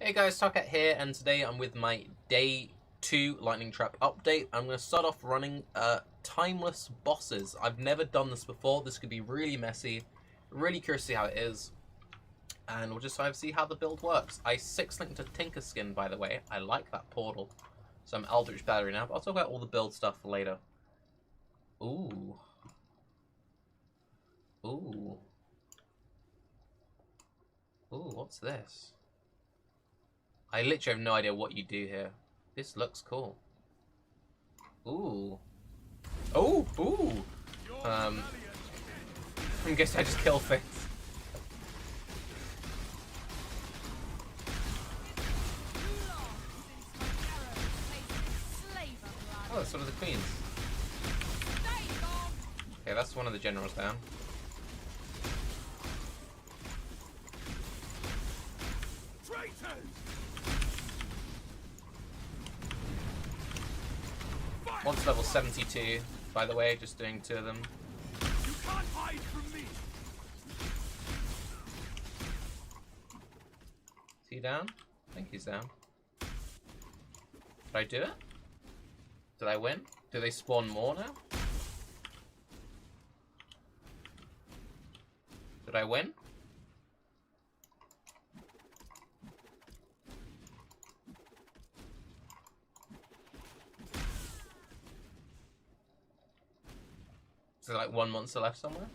Hey guys, Paquette here, and today I'm with my Day 2 Lightning Trap update. I'm going to start off running timeless bosses. I've never done this before. This could be really messy. Really curious to see how it is. And we'll just try to see how the build works. I 6-linked a Tinker skin, by the way. I like that portal. So I'm Eldritch Battery now, but I'll talk about all the build stuff later. Ooh. Ooh. Ooh, what's this? I literally have no idea what you do here. This looks cool. Ooh. Oh, ooh. I guess I just kill things. Oh, that's one of the queens. Okay, that's one of the generals down. One's level 72, by the way, just doing 2 of them. You can't hide from me. Is he down? I think he's down. Did I do it? Did I win? Do they spawn more now? Did I win? Is there like one monster left somewhere?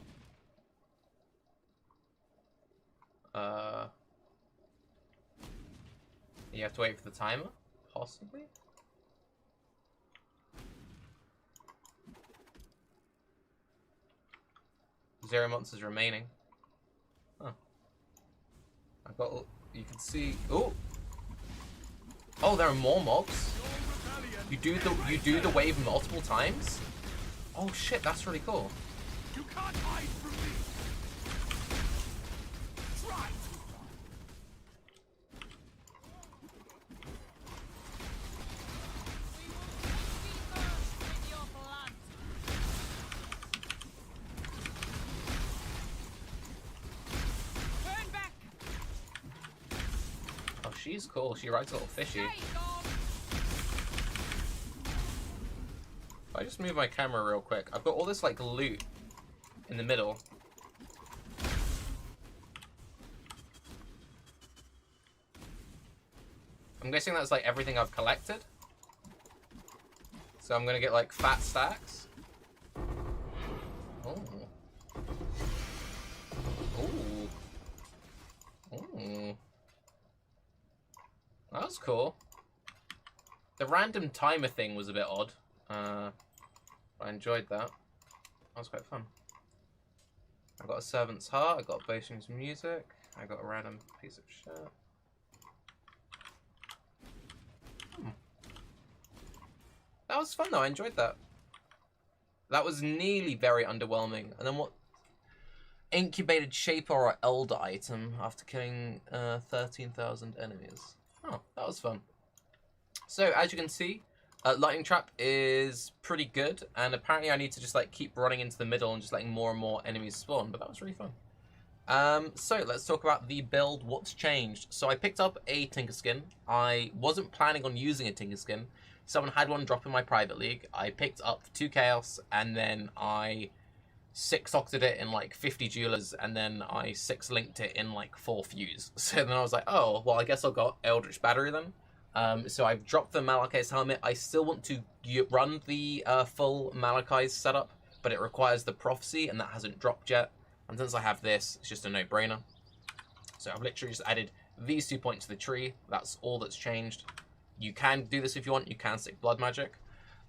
You have to wait for the timer? Possibly? Zero monsters remaining. Huh. I've got, you can see, oh! Oh, there are more mobs? You do the wave multiple times? Oh shit, that's really cool. You can't hide from me. Try. Oh, she's cool. She rides a little fishy. I just move my camera real quick. I've got all this like loot in the middle. I'm guessing that's like everything I've collected. So I'm gonna get like fat stacks. Oh. Ooh. Ooh. That was cool. The random timer thing was a bit odd. I enjoyed that. That was quite fun. I got a servant's heart, I got Boating's music, I got a random piece of shit. That was fun though, I enjoyed that. That was nearly very underwhelming. And then what? Incubated Shaper or Elder item after killing 13,000 enemies. Oh, that was fun. So, as you can see, Lightning Trap is pretty good, and apparently I need to just like keep running into the middle and just letting more and more enemies spawn, but that was really fun. So let's talk about the build, what's changed. So I picked up a Tinker skin. I wasn't planning on using a Tinker skin. Someone had one drop in my private league. I picked up 2 Chaos, and then I 6-octed it in like 50 Jewelers, and then I 6-linked it in like 4 Fuse. So then I was like, oh, well I guess I've got Eldritch Battery then. So I've dropped the Malachi's helmet. I still want to run the full Malachi's setup, but it requires the prophecy, and that hasn't dropped yet. And since I have this, it's just a no-brainer. So I've literally just added these 2 points to the tree. That's all that's changed. You can do this if you want. You can stick blood magic.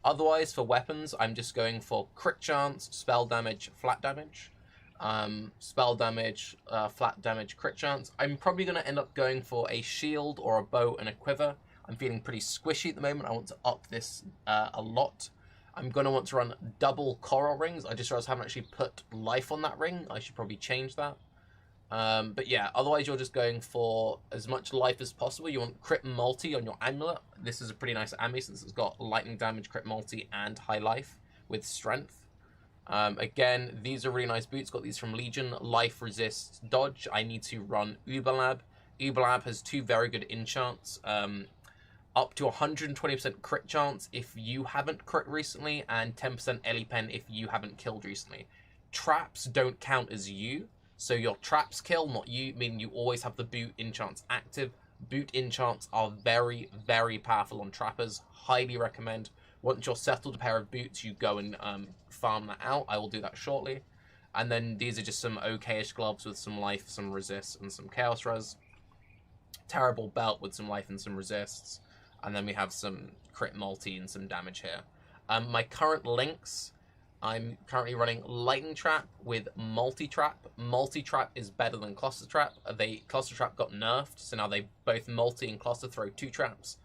Otherwise, for weapons, I'm just going for crit chance, spell damage, flat damage. Spell damage, flat damage, crit chance. I'm probably going to end up going for a shield or a bow and a quiver. I'm feeling pretty squishy at the moment. I want to up this a lot. I'm going to want to run double coral rings. I just realized I haven't actually put life on that ring. I should probably change that. But yeah, otherwise you're just going for as much life as possible. You want crit multi on your amulet. This is a pretty nice amulet since it's got lightning damage, crit multi, and high life with strength. Again, these are really nice boots. Got these from Legion. Life resist dodge. I need to run Uberlab. Uberlab has 2 very good enchants. Up to 120% crit chance if you haven't crit recently, and 10% Ellie Pen if you haven't killed recently. Traps don't count as you, so your traps kill, not you, meaning you always have the boot enchants active. Boot enchants are very, very powerful on trappers. Highly recommend. Once you're settled a pair of boots, you go and farm that out. I will do that shortly. And then these are just some okay-ish gloves with some life, some resist, and some chaos res. Terrible belt with some life and some resists. And then we have some crit multi and some damage here. My current links, I'm currently running Lightning Trap with Multi-Trap. Multi-Trap is better than Cluster Trap. Cluster Trap got nerfed, so now they both Multi and Cluster throw 2 traps.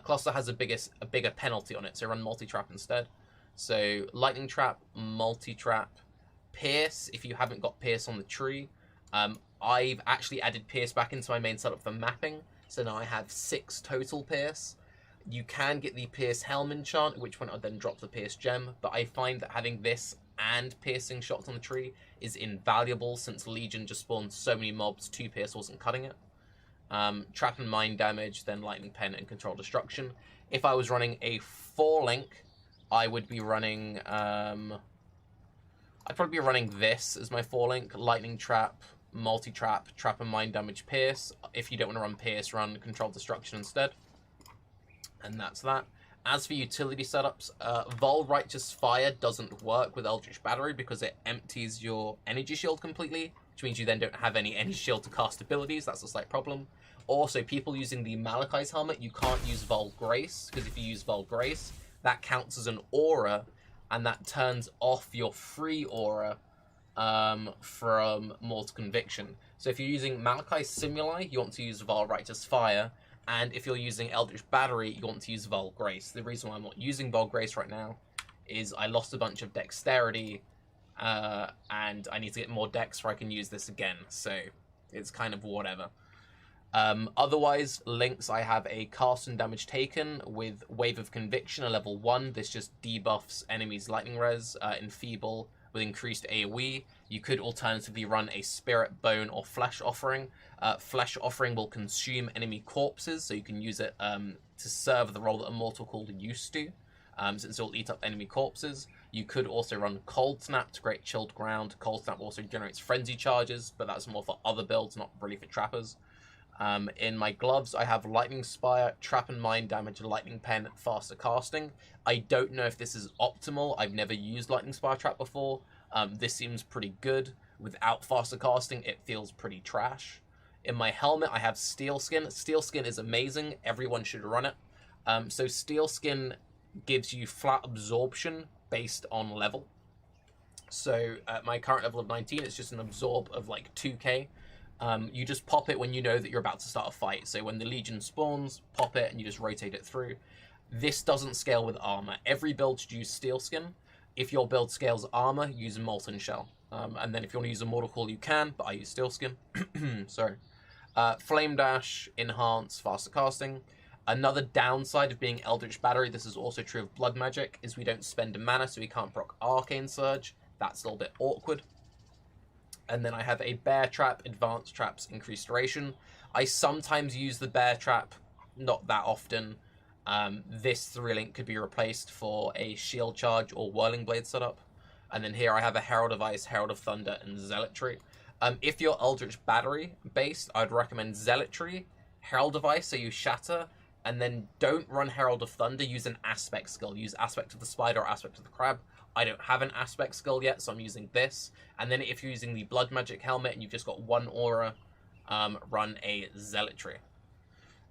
Cluster has a bigger penalty on it, so run Multi-Trap instead. So Lightning Trap, Multi-Trap, Pierce, if you haven't got Pierce on the tree. I've actually added Pierce back into my main setup for mapping, so now I have 6 total Pierce. You can get the Pierce Helm enchant, at which point I'd then drop the Pierce Gem, but I find that having this and piercing shots on the tree is invaluable, since Legion just spawns so many mobs, 2 Pierce wasn't cutting it. Trap and Mind damage, then Lightning Pen and Control Destruction. If I was running a 4-link, I would be running... I'd probably be running this as my 4-link, Lightning Trap, Multi-Trap, Trap and Mind damage, Pierce. If you don't want to run Pierce, run Control Destruction instead. And that's that. As for utility setups, Vol Righteous Fire doesn't work with Eldritch Battery because it empties your energy shield completely, which means you then don't have any energy shield to cast abilities. That's a slight problem. Also, people using the Malachai's Helmet, you can't use Vol Grace, because if you use Vol Grace, that counts as an aura, and that turns off your free aura from Mortal Conviction. So if you're using Malachai's Simuli, you want to use Vol Righteous Fire, and if you're using Eldritch Battery, you want to use Vol Grace. The reason why I'm not using Vol Grace right now is I lost a bunch of dexterity, and I need to get more dex so I can use this again. So it's kind of whatever. Otherwise, links, I have a Cast and Damage Taken with Wave of Conviction, a level 1. This just debuffs enemies' lightning res, Enfeeble with increased AoE. You could alternatively run a Spirit, Bone, or Flesh Offering. Flesh Offering will consume enemy corpses, so you can use it to serve the role that a mortal called used to, since it will eat up enemy corpses. You could also run Cold Snap to create Chilled Ground. Cold Snap also generates Frenzy Charges, but that's more for other builds, not really for trappers. In my gloves, I have Lightning Spire, Trap and Mind damage, Lightning Pen, faster casting. I don't know if this is optimal. I've never used Lightning Spire Trap before. This seems pretty good. Without faster casting, it feels pretty trash. In my helmet, I have Steel Skin. Steel Skin is amazing. Everyone should run it. So Steel Skin gives you flat absorption based on level. So at my current level of 19, it's just an absorb of like 2k. You just pop it when you know that you're about to start a fight. So when the Legion spawns, pop it and you just rotate it through. This doesn't scale with armor. Every build should use Steel Skin. If your build scales armor, use Molten Shell. And then if you want to use a Mortal Call, you can, but I use Steel Skin. Sorry. Flame Dash, Enhance, faster casting. Another downside of being Eldritch Battery, this is also true of Blood Magic, is we don't spend a mana, so we can't proc Arcane Surge. That's a little bit awkward. And then I have a Bear Trap, Advanced Traps, Increased Duration. I sometimes use the Bear Trap, not that often. This 3-link could be replaced for a Shield Charge or Whirling Blade setup. And then here I have a Herald of Ice, Herald of Thunder, and Zealotry. If you're Eldritch Battery based, I'd recommend Zealotry, Herald of Ice, so you shatter, and then don't run Herald of Thunder, use an Aspect skill. Use Aspect of the Spider or Aspect of the Crab. I don't have an Aspect skill yet, so I'm using this. And then if you're using the Blood Magic Helmet and you've just got one aura, run a Zealotry.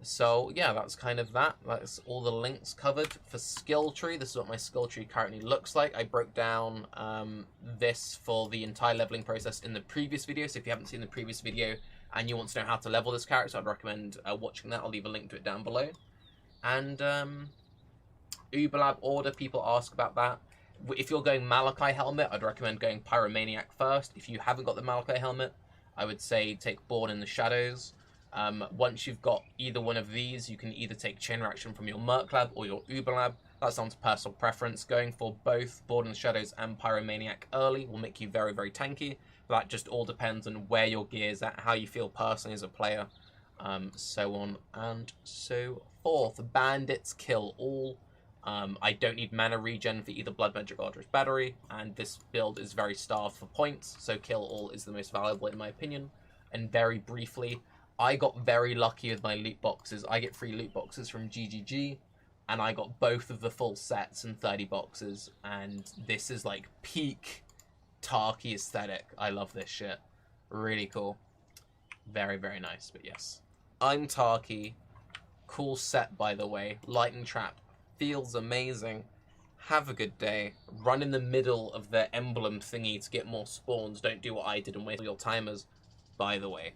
So yeah, that's kind of that. That's all the links covered. For skill tree, this is what my skill tree currently looks like. I broke down this for the entire leveling process in the previous video, so if you haven't seen the previous video and you want to know how to level this character, I'd recommend watching that. I'll leave a link to it down below. And Uberlab order, people ask about that. If you're going Malachi Helmet, I'd recommend going Pyromaniac first. If you haven't got the Malachi Helmet, I would say take Born in the Shadows. Once you've got either one of these, you can either take Chain Reaction from your Merc Lab or your Uberlab. That's down to personal preference. Going for both Born in the Shadows and Pyromaniac early will make you very, very tanky. That just all depends on where your gear's at, how you feel personally as a player. so on and so forth. Bandits kill all. I don't need mana regen for either Blood Magic or Archer's Battery, and this build is very starved for points, so kill all is the most valuable in my opinion. And very briefly, I got very lucky with my loot boxes. I get free loot boxes from GGG, and I got both of the full sets and 30 boxes, and this is like peak Tarky aesthetic. I love this shit. Really cool. Very, very nice, but yes. I'm Tarky. Cool set, by the way. Lightning Trap. Feels amazing. Have a good day. Run in the middle of the emblem thingy to get more spawns. Don't do what I did and waste all your timers, by the way.